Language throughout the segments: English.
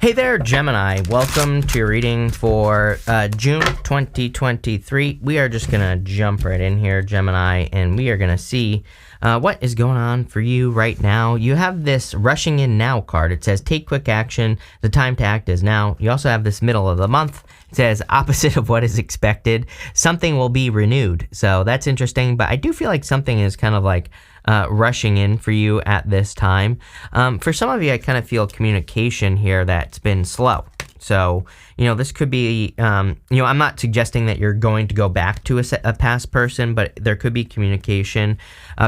Hey there, Gemini. Welcome to your reading for June 2023. We are just going to jump right in here, Gemini, and we are going to see what is going on for you right now. You have this Rushing In Now card. It says, take quick action. The time to act is now. You also have this middle of the month. It says, opposite of what is expected. Something will be renewed. So that's interesting, but I do feel like something is kind of like rushing in for you at this time. For some of you, I kind of feel communication here that's been slow. So, this could be, I'm not suggesting that you're going to go back to a past person, but there could be communication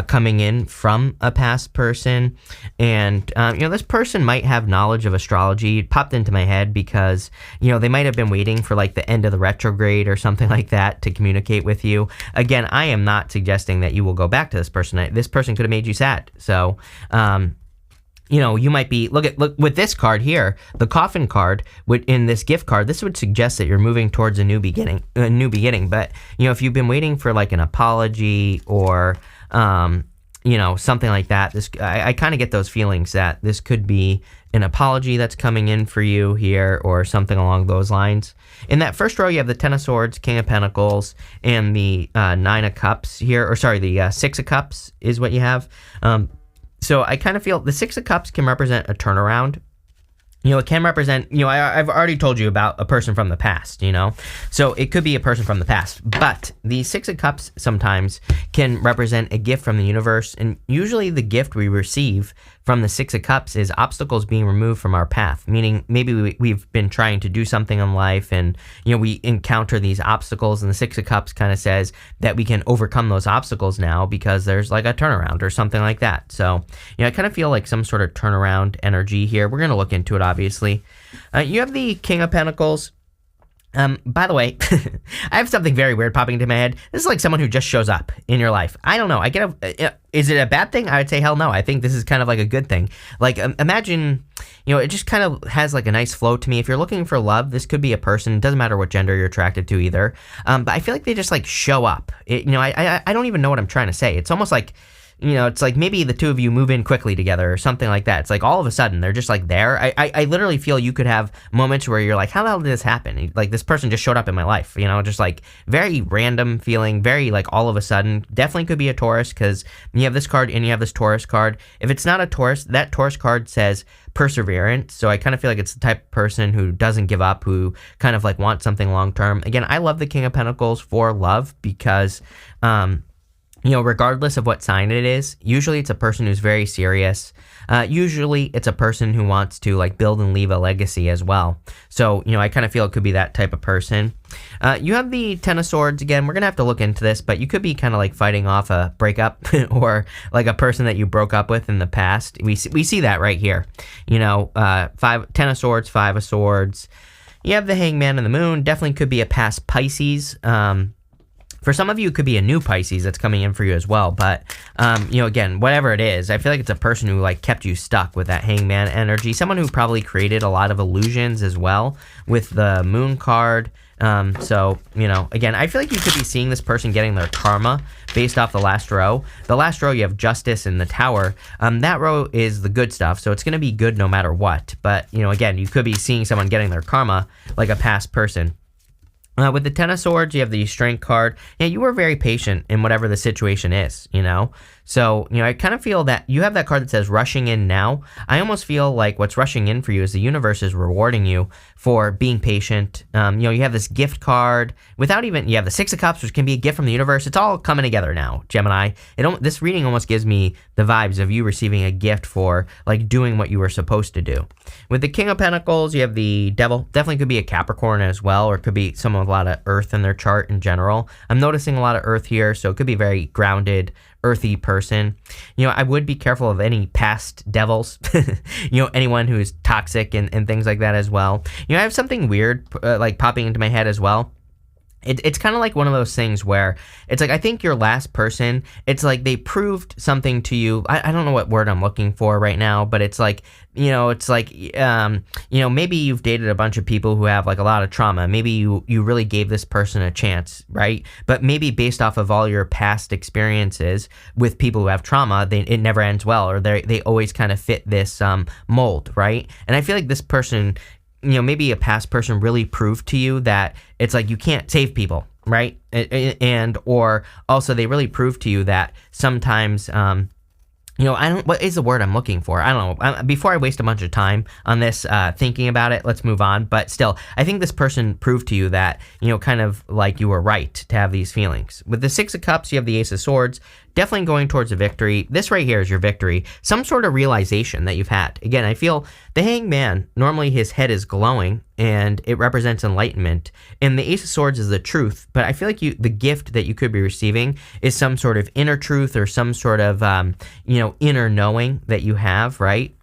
coming in from a past person. And, this person might have knowledge of astrology. It popped into my head because, they might have been waiting for like the end of the retrograde or something like that to communicate with you. Again, I am not suggesting that you will go back to this person. This person could have made you sad. So, you might be, look with this card here, the coffin card, in this gift card, this would suggest that you're moving towards a new beginning. But, if you've been waiting for like an apology or, something like that, I kind of get those feelings that this could be an apology that's coming in for you here or something along those lines. In that first row, you have the Ten of Swords, King of Pentacles, and the Nine of Cups here, the Six of Cups is what you have. So I kind of feel the Six of Cups can represent a turnaround. It can represent, I've already told you about a person from the past, So it could be a person from the past. But the Six of Cups sometimes can represent a gift from the universe. And usually the gift we receive from the Six of Cups is obstacles being removed from our path. Meaning maybe we've been trying to do something in life and, we encounter these obstacles. And the Six of Cups kind of says that we can overcome those obstacles now because there's like a turnaround or something like that. So, I kind of feel like some sort of turnaround energy here. We're going to look into it, obviously. You have the King of Pentacles. By the way, I have something very weird popping into my head. This is like someone who just shows up in your life. I don't know. Is it a bad thing? I would say hell no. I think this is kind of like a good thing. Like imagine, it just kind of has like a nice flow to me. If you're looking for love, this could be a person. It doesn't matter what gender you're attracted to either. But I feel like they just like show up. I don't even know what I'm trying to say. It's almost like, it's like maybe the two of you move in quickly together or something like that. It's like all of a sudden they're just like there. I literally feel you could have moments where you're like, how the hell did this happen? Like this person just showed up in my life, just like very random feeling, very like all of a sudden. Definitely could be a Taurus because you have this card and you have this Taurus card. If it's not a Taurus, that Taurus card says perseverance. So I kind of feel like it's the type of person who doesn't give up, who kind of like wants something long term. Again, I love the King of Pentacles for love because, regardless of what sign it is, usually it's a person who's very serious. Usually it's a person who wants to like build and leave a legacy as well. So, I kind of feel it could be that type of person. You have the Ten of Swords. Again, we're going to have to look into this, but you could be kind of like fighting off a breakup or like a person that you broke up with in the past. We see that right here. Ten of Swords, Five of Swords. You have the Hangman and the Moon. Definitely could be a past Pisces. For some of you, it could be a new Pisces that's coming in for you as well. But, again, whatever it is, I feel like it's a person who, like, kept you stuck with that Hangman energy. Someone who probably created a lot of illusions as well with the Moon card. Again, I feel like you could be seeing this person getting their karma based off the last row. The last row, you have Justice and the Tower. That row is the good stuff, so it's going to be good no matter what. But, again, you could be seeing someone getting their karma like a past person. With the Ten of Swords, you have the Strength card. Yeah, you were very patient in whatever the situation is, So, I kind of feel that you have that card that says rushing in now. I almost feel like what's rushing in for you is the universe is rewarding you for being patient. You have this gift card you have the Six of Cups, which can be a gift from the universe. It's all coming together now, Gemini. This reading almost gives me the vibes of you receiving a gift for like doing what you were supposed to do. With the King of Pentacles, you have the Devil. Definitely could be a Capricorn as well, or it could be someone with a lot of earth in their chart in general. I'm noticing a lot of earth here, so it could be very grounded, earthy person. I would be careful of any past devils, anyone who's toxic and things like that as well. I have something weird like popping into my head as well. It's kind of like one of those things where it's like, I think your last person, it's like they proved something to you. I don't know what word I'm looking for right now, but it's like, maybe you've dated a bunch of people who have like a lot of trauma. Maybe you really gave this person a chance, right? But maybe based off of all your past experiences with people who have trauma, it never ends well, or they always kind of fit this mold, right? And I feel like this person maybe a past person really proved to you that it's like you can't save people, right? And or also they really proved to you that sometimes what is the word I'm looking for? I don't know. Before I waste a bunch of time on this thinking about it, let's move on. But still, I think this person proved to you that, kind of like you were right to have these feelings. With the Six of Cups, you have the Ace of Swords, definitely going towards a victory. This right here is your victory. Some sort of realization that you've had. Again, I feel the Hangman, normally his head is glowing and it represents enlightenment. And the Ace of Swords is the truth. But I feel like the gift that you could be receiving is some sort of inner truth or some sort of, inner knowing that you have, right?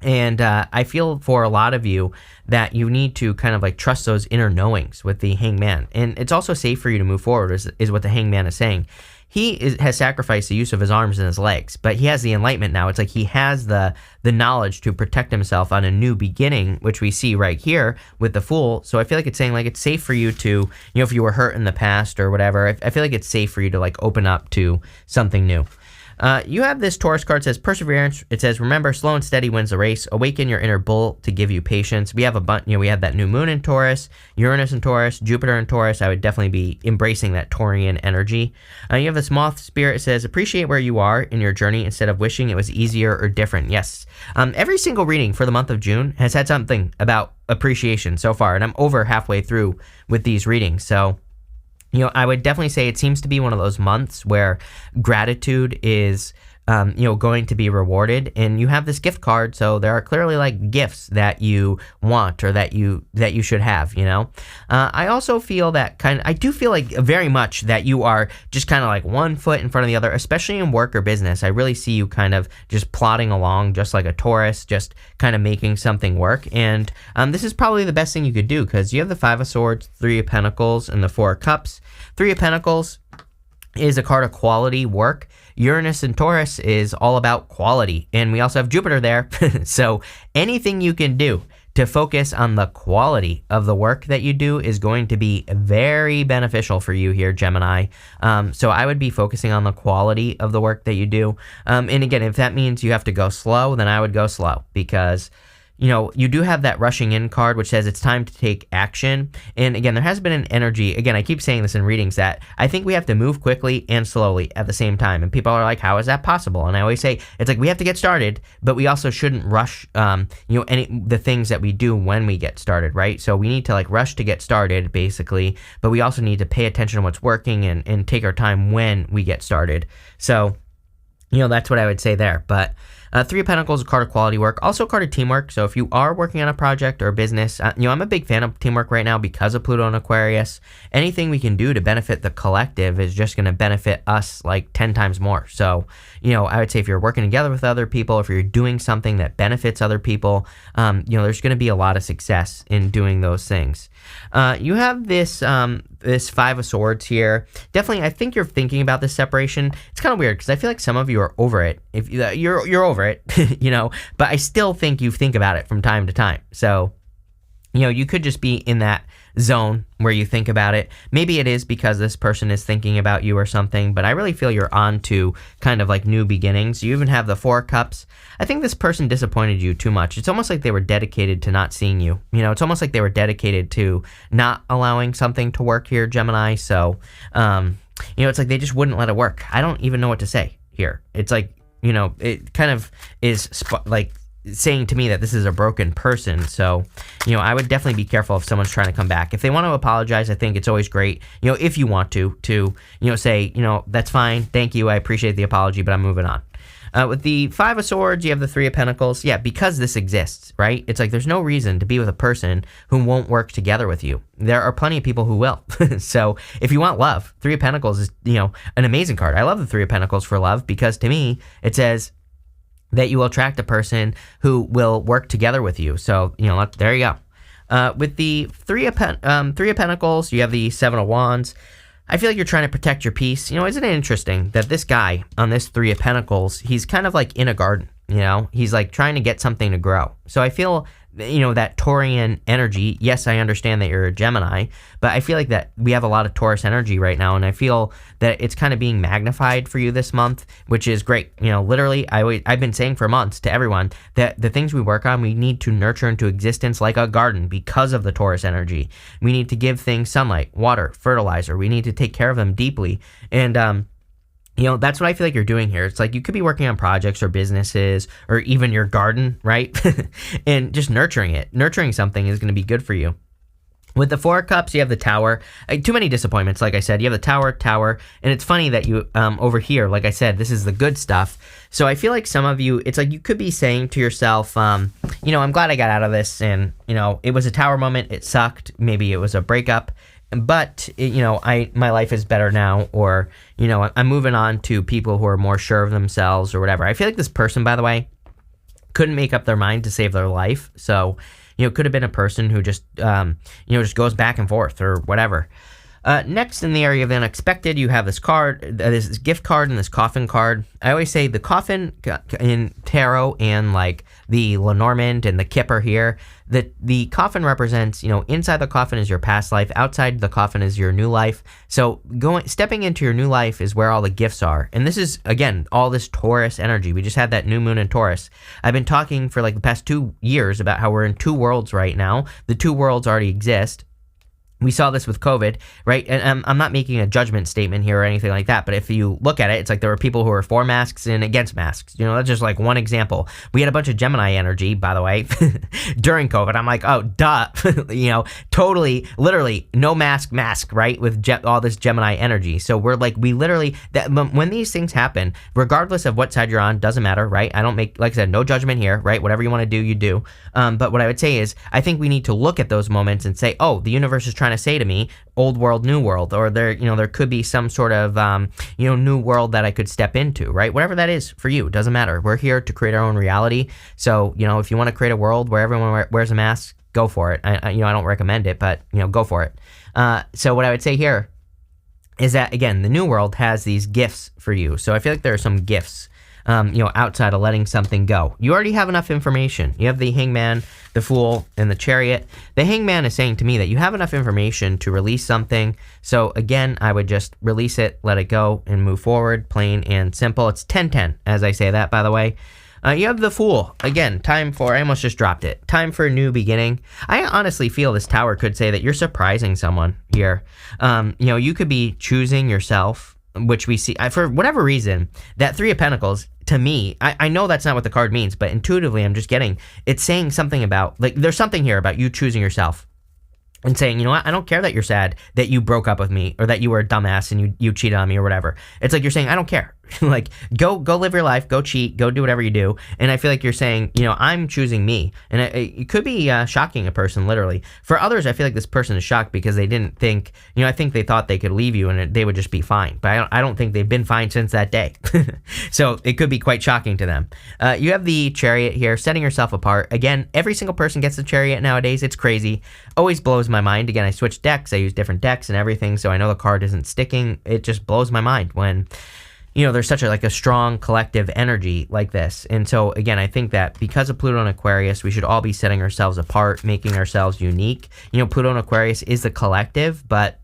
And I feel for a lot of you that you need to kind of like trust those inner knowings with the Hangman. And it's also safe for you to move forward is what the Hangman is saying. He has sacrificed the use of his arms and his legs, but he has the enlightenment now. It's like he has the knowledge to protect himself on a new beginning, which we see right here with the Fool. So I feel like it's saying like it's safe for you to, if you were hurt in the past or whatever, I feel like it's safe for you to like open up to something new. You have this Taurus card, says perseverance. It says, remember, slow and steady wins the race. Awaken your inner bull to give you patience. We have we have that new moon in Taurus, Uranus in Taurus, Jupiter in Taurus. I would definitely be embracing that Taurian energy. You have this moth spirit. It says, appreciate where you are in your journey instead of wishing it was easier or different. Yes. Every single reading for the month of June has had something about appreciation so far, and I'm over halfway through with these readings. So, I would definitely say it seems to be one of those months where gratitude is, going to be rewarded, and you have this gift card, so there are clearly like gifts that you want or that you should have. I also feel that I do feel like very much that you are just kind of like one foot in front of the other, especially in work or business. I really see you kind of just plodding along, just like a Taurus, just kind of making something work. And this is probably the best thing you could do because you have the Five of Swords, Three of Pentacles, and the Four of Cups. Three of Pentacles is a card of quality work. Uranus and Taurus is all about quality. And we also have Jupiter there. So anything you can do to focus on the quality of the work that you do is going to be very beneficial for you here, Gemini. So I would be focusing on the quality of the work that you do. And again, if that means you have to go slow, then I would go slow because you do have that rushing in card, which says it's time to take action. And again, there has been an energy. Again, I keep saying this in readings that I think we have to move quickly and slowly at the same time. And people are like, how is that possible? And I always say, it's like we have to get started, but we also shouldn't rush, the things that we do when we get started, right? So we need to like rush to get started, basically, but we also need to pay attention to what's working and take our time when we get started. So, that's what I would say there. But Three of Pentacles, a card of quality work, also a card of teamwork. So if you are working on a project or a business, I'm a big fan of teamwork right now because of Pluto and Aquarius. Anything we can do to benefit the collective is just going to benefit us like 10 times more. So, I would say if you're working together with other people, if you're doing something that benefits other people, there's going to be a lot of success in doing those things. You have this Five of Swords here. Definitely, I think you're thinking about this separation. It's kind of weird because I feel like some of you are over it. If you're over it, but I still think you think about it from time to time. So, you could just be in that zone where you think about it. Maybe it is because this person is thinking about you or something, but I really feel you're on to kind of like new beginnings. You even have the Four of Cups. I think this person disappointed you too much. It's almost like they were dedicated to not seeing you. It's almost like they were dedicated to not allowing something to work here, Gemini. So, it's like they just wouldn't let it work. I don't even know what to say here. It's like, it kind of is like saying to me that this is a broken person. So, I would definitely be careful if someone's trying to come back. If they want to apologize, I think it's always great, if you want to say, that's fine. Thank you. I appreciate the apology, but I'm moving on. With the Five of Swords, you have the Three of Pentacles. Yeah, because this exists, right? It's like there's no reason to be with a person who won't work together with you. There are plenty of people who will. So if you want love, Three of Pentacles is, an amazing card. I love the Three of Pentacles for love because to me, it says that you will attract a person who will work together with you. So, there you go. With the Three of Pentacles, you have the Seven of Wands. I feel like you're trying to protect your peace. Isn't it interesting that this guy on this Three of Pentacles, he's kind of like in a garden, he's like trying to get something to grow. So I feel that Taurian energy. Yes, I understand that you're a Gemini, but I feel like that we have a lot of Taurus energy right now, and I feel that it's kind of being magnified for you this month, which is great. Literally, I've been saying for months to everyone that the things we work on, we need to nurture into existence like a garden because of the Taurus energy. We need to give things sunlight, water, fertilizer. We need to take care of them deeply, and that's what I feel like you're doing here. It's like you could be working on projects or businesses or even your garden, right? And just nurturing it. Nurturing something is going to be good for you. With the Four of Cups, you have the Tower. Too many disappointments, like I said. You have the Tower, and it's funny that you, over here, like I said, this is the good stuff. So I feel like some of you, it's like you could be saying to yourself, I'm glad I got out of this, and, it was a Tower moment, it sucked, maybe it was a breakup, but my life is better now, or I'm moving on to people who are more sure of themselves or whatever. I feel like this person, by the way, couldn't make up their mind to save their life, so could have been a person who just just goes back and forth or whatever. Next, in the area of the unexpected, you have this card, this gift card, and this coffin card. I always say the coffin in tarot and like the Lenormand and the Kipper here, the coffin represents, inside the coffin is your past life, outside the coffin is your new life. So stepping into your new life is where all the gifts are. And this is, again, all this Taurus energy. We just had that new moon in Taurus. I've been talking for like the past 2 years about how we're in two worlds right now. The two worlds already exist. We saw this with COVID, right? And I'm not making a judgment statement here or anything like that, but if you look at it, it's like there were people who were for masks and against masks. That's just like one example. We had a bunch of Gemini energy, by the way, during COVID. I'm like, oh, duh, totally, literally, no mask, right? With all this Gemini energy. So we're like, when these things happen, regardless of what side you're on, doesn't matter, right? I don't make, like I said, no judgment here, right? Whatever you want to do, you do. But what I would say is, I think we need to look at those moments and say, oh, the universe is trying to say to me, old world, new world, or there could be some sort of new world that I could step into, right? Whatever that is for you, doesn't matter. We're here to create our own reality. So if you want to create a world where everyone wears a mask, go for it. I don't recommend it, but go for it. So what I would say here is that, again, the new world has these gifts for you. So I feel like there are some gifts outside of letting something go. You already have enough information. You have the Hangman, the Fool, and the Chariot. The Hangman is saying to me that you have enough information to release something. So again, I would just release it, let it go, and move forward, plain and simple. It's 10-10 as I say that, by the way. You have the Fool. Again, I almost just dropped it. Time for a new beginning. I honestly feel this Tower could say that you're surprising someone here. You could be choosing yourself, which we see, for whatever reason, that Three of Pentacles, to me, I know that's not what the card means, but intuitively I'm just getting, it's saying something about, like, there's something here about you choosing yourself and saying, you know what, I don't care that you're sad that you broke up with me or that you were a dumbass and you cheated on me or whatever. It's like you're saying, I don't care. Like, go live your life, go cheat, go do whatever you do. And I feel like you're saying, I'm choosing me. And it could be shocking a person, literally. For others, I feel like this person is shocked because they didn't think, I think they thought they could leave you and they would just be fine. But I don't think they've been fine since that day. So it could be quite shocking to them. You have the Chariot here, setting yourself apart. Again, every single person gets the Chariot nowadays. It's crazy. Always blows my mind. Again, I switch decks. I use different decks and everything, so I know the card isn't sticking. It just blows my mind when there's such a strong collective energy like this. And so, again, I think that because of Pluto and Aquarius, we should all be setting ourselves apart, making ourselves unique. Pluto and Aquarius is the collective, but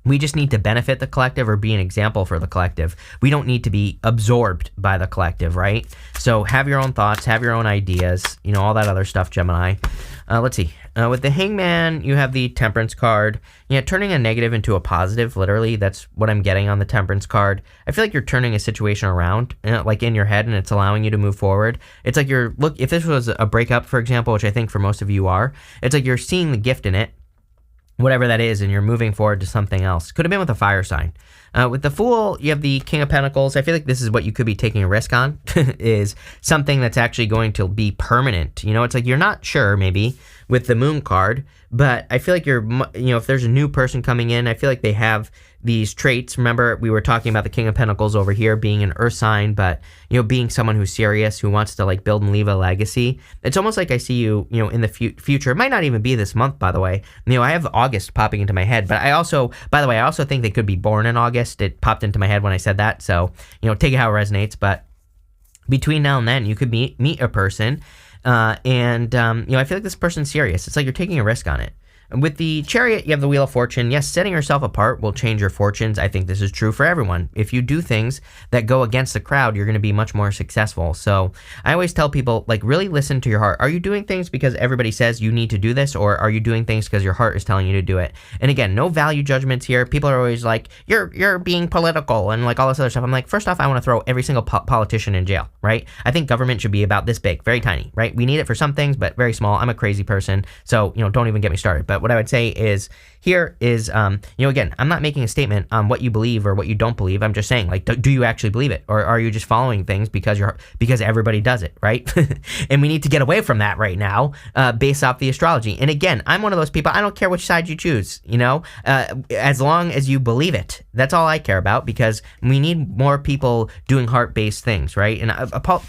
we just need to benefit the collective or be an example for the collective. We don't need to be absorbed by the collective, right? So have your own thoughts, have your own ideas, all that other stuff, Gemini. Let's see. With the Hangman, you have the Temperance card. Turning a negative into a positive, literally, that's what I'm getting on the Temperance card. I feel like you're turning a situation around, like in your head, and it's allowing you to move forward. It's like if this was a breakup, for example, which I think for most of you are, it's like you're seeing the gift in it, whatever that is, and you're moving forward to something else. Could have been with a fire sign. With the Fool, you have the King of Pentacles. I feel like this is what you could be taking a risk on, is something that's actually going to be permanent. It's like you're not sure, maybe, with the Moon card, but I feel like if there's a new person coming in, I feel like they have these traits. Remember, we were talking about the King of Pentacles over here being an earth sign, but, being someone who's serious, who wants to, build and leave a legacy. It's almost like I see you, in the future. It might not even be this month, by the way. I have August popping into my head, but I also think they could be born in August. It popped into my head when I said that, so, take it how it resonates, but between now and then, you could meet a person I feel like this person's serious. It's like you're taking a risk on it. With the Chariot, you have the Wheel of Fortune. Yes, setting yourself apart will change your fortunes. I think this is true for everyone. If you do things that go against the crowd, you're going to be much more successful. So I always tell people, like, really listen to your heart. Are you doing things because everybody says you need to do this, or are you doing things because your heart is telling you to do it? And again, no value judgments here. People are always like, you're being political and like all this other stuff. I'm like, first off, I want to throw every single politician in jail, right? I think government should be about this big, very tiny, right? We need it for some things, but very small. I'm a crazy person, so, don't even get me started. But what I would say is, here is, again, I'm not making a statement on what you believe or what you don't believe. I'm just saying, like, do you actually believe it? Or are you just following things because everybody does it, right? And we need to get away from that right now, based off the astrology. And again, I'm one of those people, I don't care which side you choose, as long as you believe it. That's all I care about, because we need more people doing heart-based things, right? And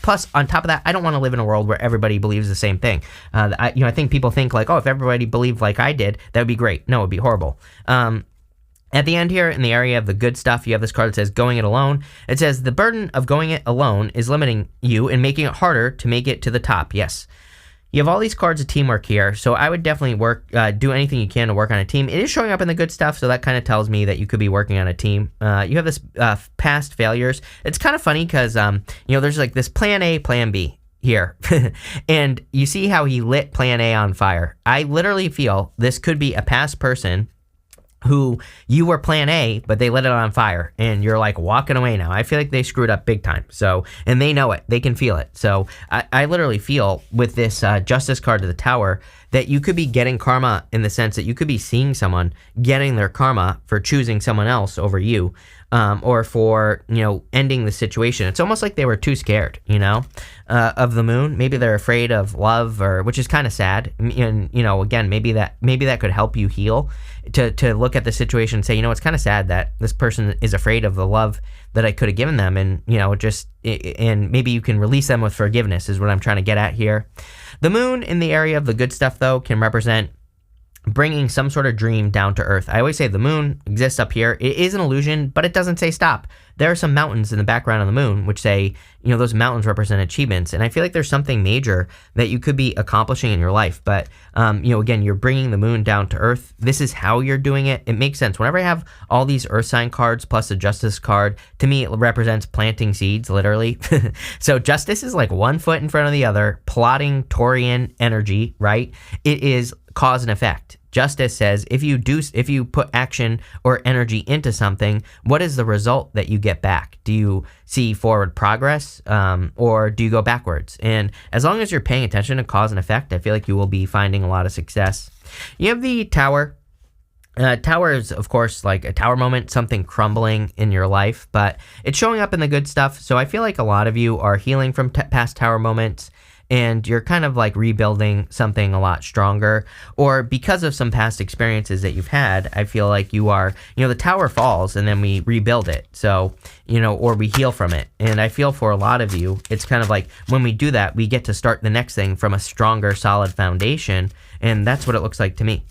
plus, on top of that, I don't want to live in a world where everybody believes the same thing. I think people think like, oh, if everybody believed like I did, that would be great. No, it would be horrible. At the end here, in the area of the good stuff, you have this card that says going it alone. It says the burden of going it alone is limiting you and making it harder to make it to the top. Yes. You have all these cards of teamwork here, so I would definitely do anything you can to work on a team. It is showing up in the good stuff, so that kind of tells me that you could be working on a team. You have this past failures. It's kind of funny because, there's like this plan A, plan B here. And you see how he lit plan A on fire. I literally feel this could be a past person who you were plan A, but they lit it on fire, and you're like walking away now. I feel like they screwed up big time. So, and they know it. They can feel it. So I literally feel with this Justice card to the Tower that you could be getting karma, in the sense that you could be seeing someone getting their karma for choosing someone else over you, or for, ending the situation. It's almost like they were too scared, of the Moon. Maybe they're afraid of love, which is kind of sad. And, again, maybe that could help you heal, to look at the situation and say, it's kind of sad that this person is afraid of the love that I could have given them. And, and maybe you can release them with forgiveness, is what I'm trying to get at here. The Moon in the area of the good stuff, though, can represent bringing some sort of dream down to earth. I always say the Moon exists up here. It is an illusion, but it doesn't say stop. There are some mountains in the background of the Moon which say, those mountains represent achievements. And I feel like there's something major that you could be accomplishing in your life. But, again, you're bringing the Moon down to earth. This is how you're doing it. It makes sense. Whenever I have all these earth sign cards plus the Justice card, to me, it represents planting seeds, literally. So Justice is like one foot in front of the other, plotting Taurian energy, right? It is cause and effect. Justice says if you put action or energy into something, what is the result that you get back? Do you see forward progress, or do you go backwards? And as long as you're paying attention to cause and effect, I feel like you will be finding a lot of success. You have the Tower. Tower is, of course, like a tower moment, something crumbling in your life, but it's showing up in the good stuff. So I feel like a lot of you are healing from past tower moments, and you're kind of like rebuilding something a lot stronger, or because of some past experiences that you've had, I feel like you are, the tower falls and then we rebuild it. So, or we heal from it. And I feel for a lot of you, it's kind of like when we do that, we get to start the next thing from a stronger, solid foundation. And that's what it looks like to me.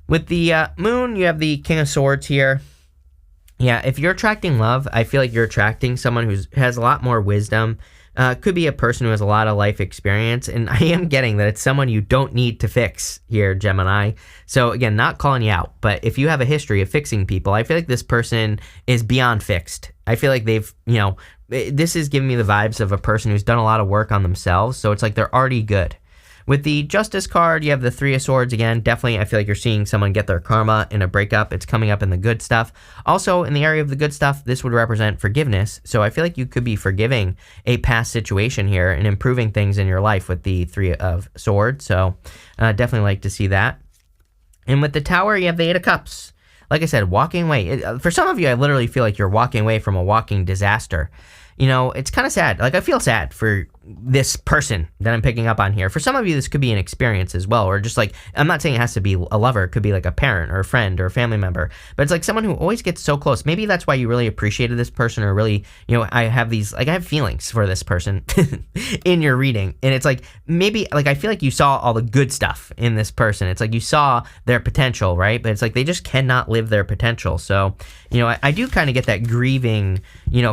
With the Moon, you have the King of Swords here. Yeah, if you're attracting love, I feel like you're attracting someone who has a lot more wisdom. Could be a person who has a lot of life experience, and I am getting that it's someone you don't need to fix here, Gemini. So again, not calling you out, but if you have a history of fixing people, I feel like this person is beyond fixed. I feel like they've, this is giving me the vibes of a person who's done a lot of work on themselves, so it's like they're already good. With the Justice card, you have the Three of Swords again. Definitely, I feel like you're seeing someone get their karma in a breakup. It's coming up in the good stuff. Also, in the area of the good stuff, this would represent forgiveness. So I feel like you could be forgiving a past situation here and improving things in your life with the Three of Swords. So definitely like to see that. And with the Tower, you have the Eight of Cups. Like I said, walking away. For some of you, I literally feel like you're walking away from a walking disaster. It's kind of sad. Like, I feel sad for this person that I'm picking up on here. For some of you, this could be an experience as well, or just like, I'm not saying it has to be a lover. It could be like a parent or a friend or a family member, but it's like someone who always gets so close. Maybe that's why you really appreciated this person, or really, I have feelings for this person in your reading. And it's like, maybe like, I feel like you saw all the good stuff in this person. It's like you saw their potential, right? But it's like, they just cannot live their potential. So, I do kind of get that grieving,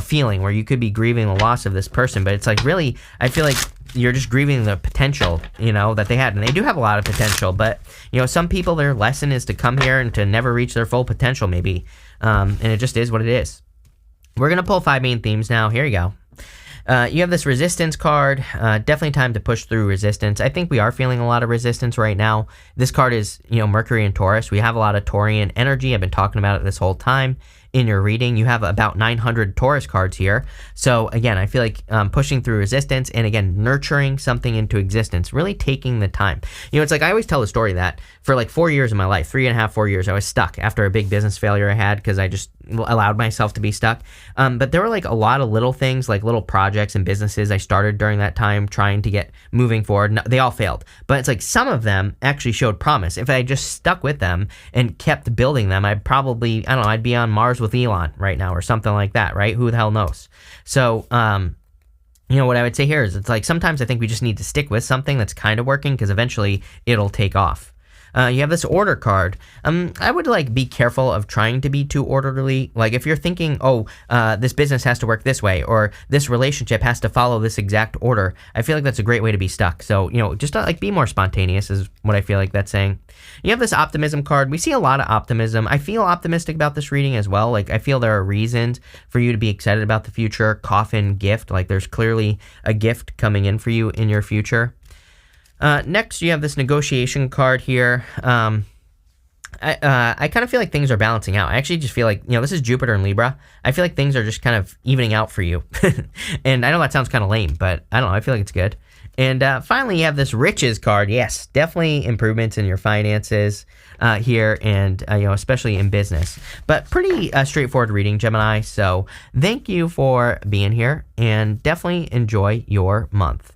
feeling where you could be grieving the loss of this person, but it's like, really, I feel like you're just grieving the potential, that they had. And they do have a lot of potential, but, some people, their lesson is to come here and to never reach their full potential, maybe. And it just is what it is. We're going to pull 5 main themes now. Here you go. You have this resistance card. Definitely time to push through resistance. I think we are feeling a lot of resistance right now. This card is, Mercury and Taurus. We have a lot of Taurian energy. I've been talking about it this whole time. In your reading, you have about 900 Taurus cards here. So again, I feel like pushing through resistance and again, nurturing something into existence, really taking the time. It's like I always tell the story that for like 4 years of my life, 3.5, 4 years, I was stuck after a big business failure I had because I just allowed myself to be stuck. But there were like a lot of little things, like little projects and businesses I started during that time trying to get moving forward. No, they all failed. But it's like some of them actually showed promise. If I just stuck with them and kept building them, I'd probably, I'd be on Mars with Elon right now or something like that, right? Who the hell knows? So, what I would say here is it's like sometimes I think we just need to stick with something that's kind of working because eventually it'll take off. You have this order card. I would be careful of trying to be too orderly. Like if you're thinking, this business has to work this way or this relationship has to follow this exact order, I feel like that's a great way to be stuck. So, just be more spontaneous is what I feel like that's saying. You have this optimism card. We see a lot of optimism. I feel optimistic about this reading as well. Like I feel there are reasons for you to be excited about the future. Coffin gift. Like there's clearly a gift coming in for you in your future. Next, you have this negotiation card here. I kind of feel like things are balancing out. I actually just feel like, this is Jupiter and Libra. I feel like things are just kind of evening out for you. And I know that sounds kind of lame, but I don't know. I feel like it's good. And finally, you have this riches card. Yes, definitely improvements in your finances here and, especially in business. But pretty straightforward reading, Gemini. So thank you for being here and definitely enjoy your month.